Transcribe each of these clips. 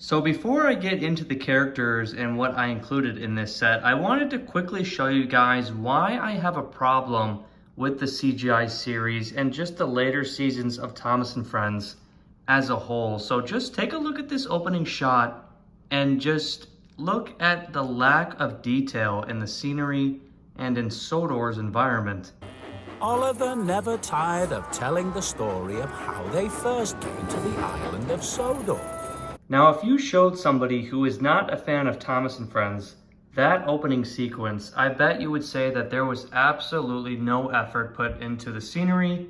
So before I get into the characters and what I included in this set, I wanted to quickly show you guys why I have a problem with the CGI series and just the later seasons of Thomas and Friends as a whole. So just take a look at this opening shot and just look at the lack of detail in the scenery and in Sodor's environment. Oliver never tired of telling the story of how they first came to the island of Sodor. Now, if you showed somebody who is not a fan of Thomas and Friends that opening sequence, I bet you would say that there was absolutely no effort put into the scenery,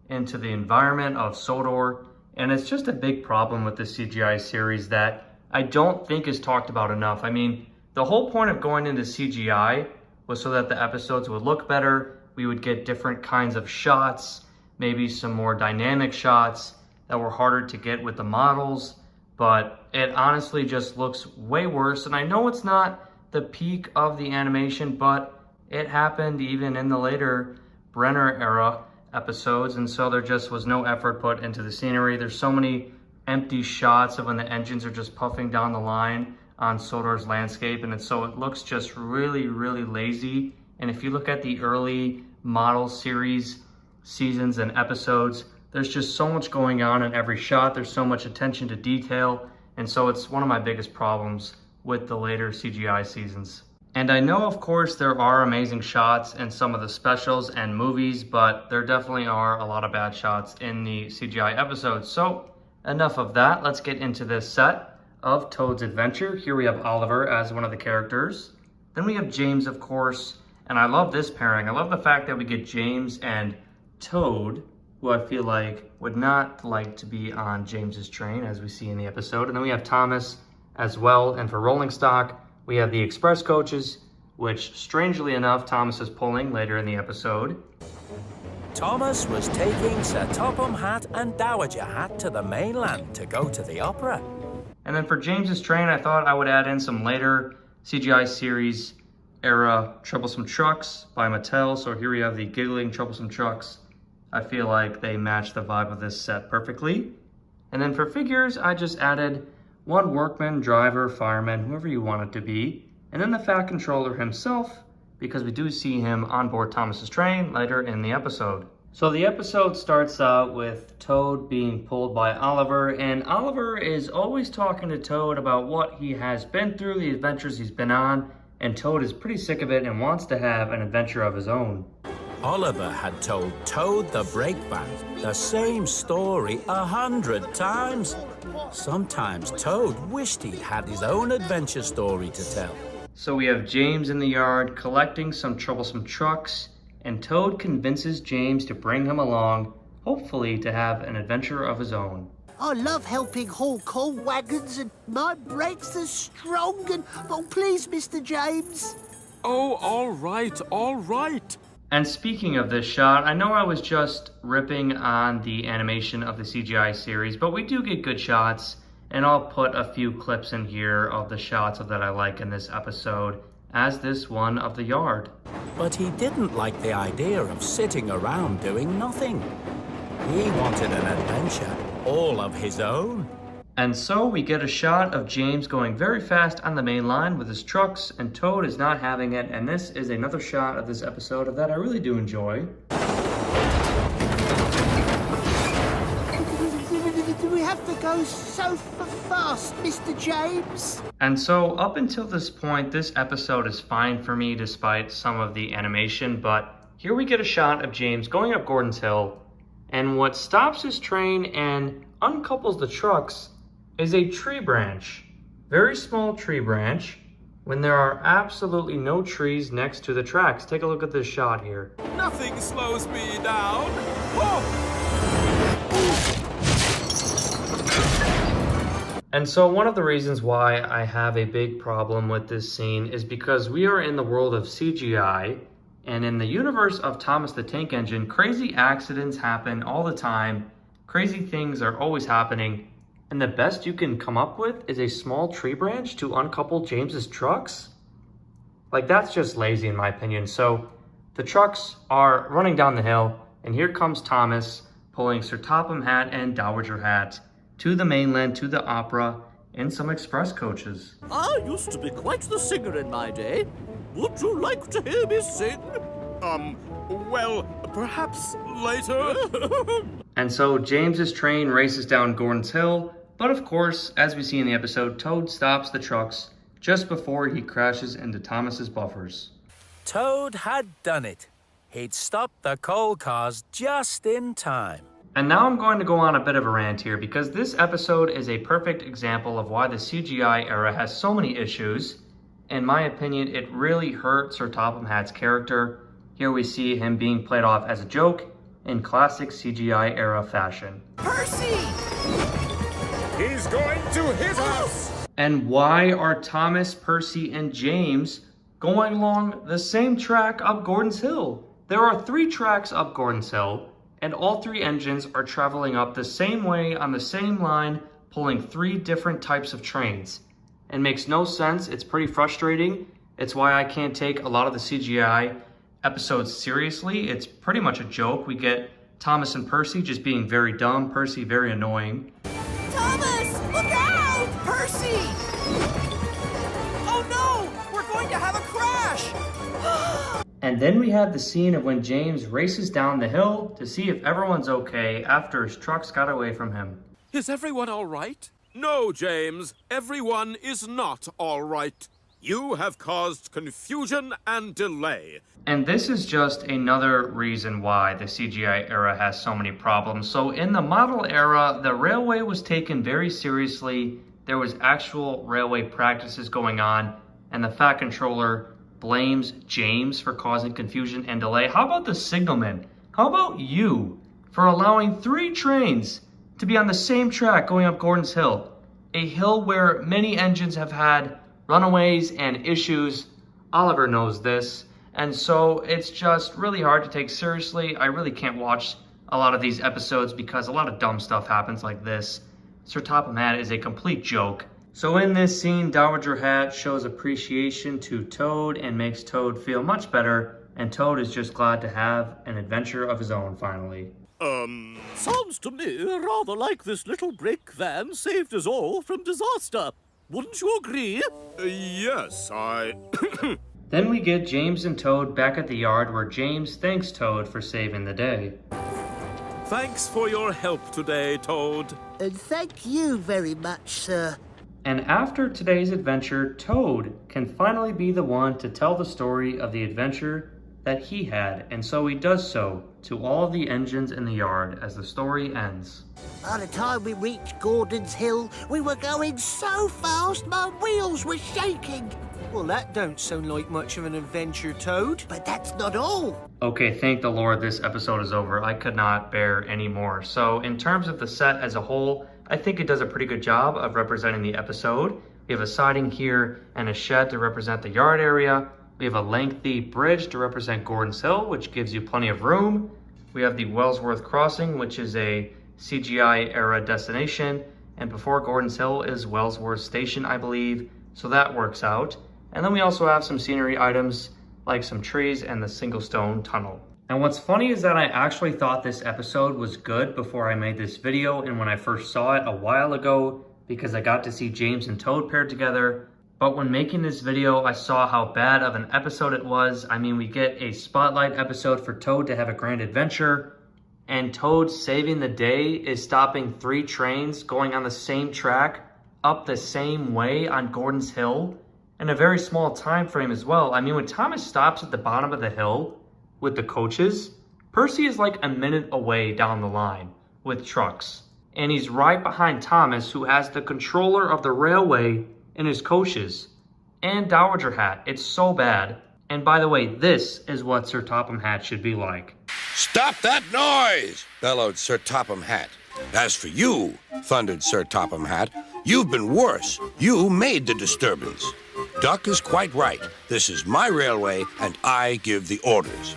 into the environment of Sodor, and it's just a big problem with the CGI series that I don't think is talked about enough. I mean, the whole point of going into CGI was so that the episodes would look better, we would get different kinds of shots, maybe some more dynamic shots that were harder to get with the models. But it honestly just looks way worse. And I know it's not the peak of the animation, but it happened even in the later Brenner era episodes. And so there just was no effort put into the scenery. There's so many empty shots of when the engines are just puffing down the line on Sodor's landscape. And so it looks just really, really lazy. And if you look at the early model series seasons and episodes, there's just so much going on in every shot. There's so much attention to detail. And so it's one of my biggest problems with the later CGI seasons. And I know, of course, there are amazing shots in some of the specials and movies, but there definitely are a lot of bad shots in the CGI episodes. So enough of that. Let's get into this set of Toad's Adventure. Here we have Oliver as one of the characters. Then we have James, of course. And I love this pairing. I love the fact that we get James and Toad, who I feel like would not like to be on James's train, as we see in the episode. And then we have Thomas as well. And for rolling stock, we have the express coaches, which strangely enough, Thomas is pulling later in the episode. Thomas was taking Sir Topham Hatt and Dowager Hat to the mainland to go to the opera. And then for James's train, I thought I would add in some later CGI series era Troublesome Trucks by Mattel. So here we have the giggling Troublesome Trucks. I feel like they match the vibe of this set perfectly. And then for figures, I just added one workman, driver, fireman, whoever you want it to be. And then the Fat Controller himself, because we do see him on board Thomas's train later in the episode. So the episode starts out with Toad being pulled by Oliver, and Oliver is always talking to Toad about what he has been through, the adventures he's been on, and Toad is pretty sick of it and wants to have an adventure of his own. Oliver had told Toad the Brakeman the same story 100 times. Sometimes Toad wished he'd had his own adventure story to tell. So we have James in the yard collecting some troublesome trucks, and Toad convinces James to bring him along, hopefully to have an adventure of his own. I love helping haul coal wagons, and my brakes are strong, and oh please, Mr. James. Oh, all right. And speaking of this shot, I know I was just ripping on the animation of the CGI series, but we do get good shots, and I'll put a few clips in here of the shots that I like in this episode, as this one of the yard. But he didn't like the idea of sitting around doing nothing. He wanted an adventure all of his own. And so we get a shot of James going very fast on the main line with his trucks, and Toad is not having it. And this is another shot of this episode that I really do enjoy. We have to go so fast, Mr. James. And so up until this point, this episode is fine for me despite some of the animation. But here we get a shot of James going up Gordon's Hill, and what stops his train and uncouples the trucks is a tree branch, very small tree branch, when there are absolutely no trees next to the tracks. Take a look at this shot here. Nothing slows me down. Oh! And so one of the reasons why I have a big problem with this scene is because we are in the world of CGI, and in the universe of Thomas the Tank Engine, crazy accidents happen all the time. Crazy things are always happening. And the best you can come up with is a small tree branch to uncouple James's trucks? Like, that's just lazy in my opinion. So the trucks are running down the hill, and here comes Thomas pulling Sir Topham Hatt and Dowager Hat to the mainland, to the opera. in some express coaches. I used to be quite the singer in my day. Would you like to hear me sing? Well, perhaps later? And so James's train races down Gordon's Hill, but of course, as we see in the episode, Toad stops the trucks just before he crashes into Thomas's buffers. Toad had done it. He'd stopped the coal cars just in time. And now I'm going to go on a bit of a rant here because this episode is a perfect example of why the CGI era has so many issues. In my opinion, it really hurt Sir Topham Hatt's character. Here we see him being played off as a joke in classic CGI era fashion. Percy! He's going to hit us! And why are Thomas, Percy, and James going along the same track up Gordon's Hill? There are 3 tracks up Gordon's Hill, and all 3 engines are traveling up the same way on the same line, pulling 3 different types of trains. It makes no sense. It's pretty frustrating. It's why I can't take a lot of the CGI episodes seriously. It's pretty much a joke. We get Thomas and Percy just being very dumb, Percy very annoying. Thomas, look out! Percy! Oh no! We're going to have a crash! And then we have the scene of when James races down the hill to see if everyone's okay after his trucks got away from him. Is everyone all right? No, James. Everyone is not all right. You have caused confusion and delay. And this is just another reason why the CGI era has so many problems. So in the model era, the railway was taken very seriously. There was actual railway practices going on, and the Fat Controller blames James for causing confusion and delay. How about the signalman? How about you for allowing 3 trains to be on the same track going up Gordon's Hill? A hill where many engines have had runaways and issues. Oliver knows this. And so it's just really hard to take seriously. I really can't watch a lot of these episodes because a lot of dumb stuff happens like this. Sir Topham Hatt is a complete joke. So in this scene, Dowager Hat shows appreciation to Toad and makes Toad feel much better, and Toad is just glad to have an adventure of his own finally. Sounds to me rather like this little brake van saved us all from disaster. Wouldn't you agree? Yes, I... Then we get James and Toad back at the yard where James thanks Toad for saving the day. Thanks for your help today, Toad. And thank you very much, sir. And after today's adventure, Toad can finally be the one to tell the story of the adventure that he had, and so he does so to all of the engines in the yard as the story ends. By the time we reached Gordon's Hill, we were going so fast my wheels were shaking. Well, that don't sound like much of an adventure, Toad. But that's not all. Okay, thank the Lord this episode is over. I could not bear any more. So in terms of the set as a whole, I think it does a pretty good job of representing the episode. We have a siding here and a shed to represent the yard area. We have a lengthy bridge to represent Gordon's Hill, which gives you plenty of room. We have the Wellsworth Crossing, which is a CGI era destination. And before Gordon's Hill is Wellsworth Station, I believe. So that works out. And then we also have some scenery items like some trees and the single stone tunnel. And what's funny is that I actually thought this episode was good before I made this video and when I first saw it a while ago because I got to see James and Toad paired together. But when making this video, I saw how bad of an episode it was. I mean, we get a spotlight episode for Toad to have a grand adventure, and Toad saving the day is stopping 3 trains going on the same track up the same way on Gordon's Hill in a very small time frame as well. I mean, when Thomas stops at the bottom of the hill with the coaches, Percy is like a minute away down the line with trucks. And he's right behind Thomas, who has the controller of the railway in his coaches. And Dowager Hat. It's so bad. And by the way, this is what Sir Topham Hatt should be like. Stop that noise! Bellowed Sir Topham Hatt. As for you, thundered Sir Topham Hatt, you've been worse. You made the disturbance. Duck is quite right. This is my railway, and I give the orders.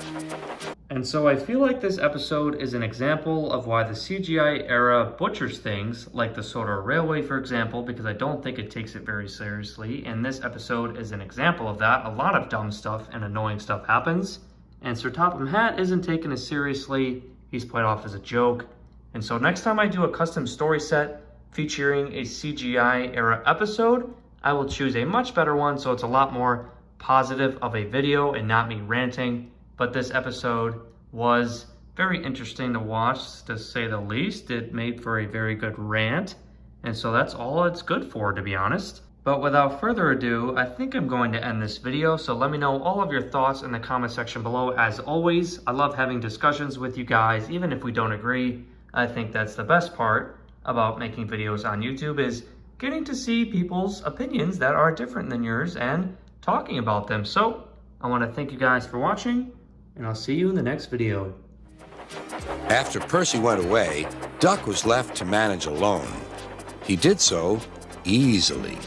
And so I feel like this episode is an example of why the CGI era butchers things, like the Sodor Railway, for example, because I don't think it takes it very seriously. And this episode is an example of that. A lot of dumb stuff and annoying stuff happens. And Sir Topham Hatt isn't taken as seriously. He's played off as a joke. And so next time I do a custom story set featuring a CGI era episode, I will choose a much better one so it's a lot more positive of a video and not me ranting. But this episode was very interesting to watch, to say the least. It made for a very good rant, and so that's all it's good for, to be honest. But without further ado, I think I'm going to end this video, so let me know all of your thoughts in the comment section below. As always, I love having discussions with you guys, even if we don't agree. I think that's the best part about making videos on YouTube, is getting to see people's opinions that are different than yours and talking about them. So I want to thank you guys for watching, and I'll see you in the next video. After Percy went away, Duck was left to manage alone. He did so easily.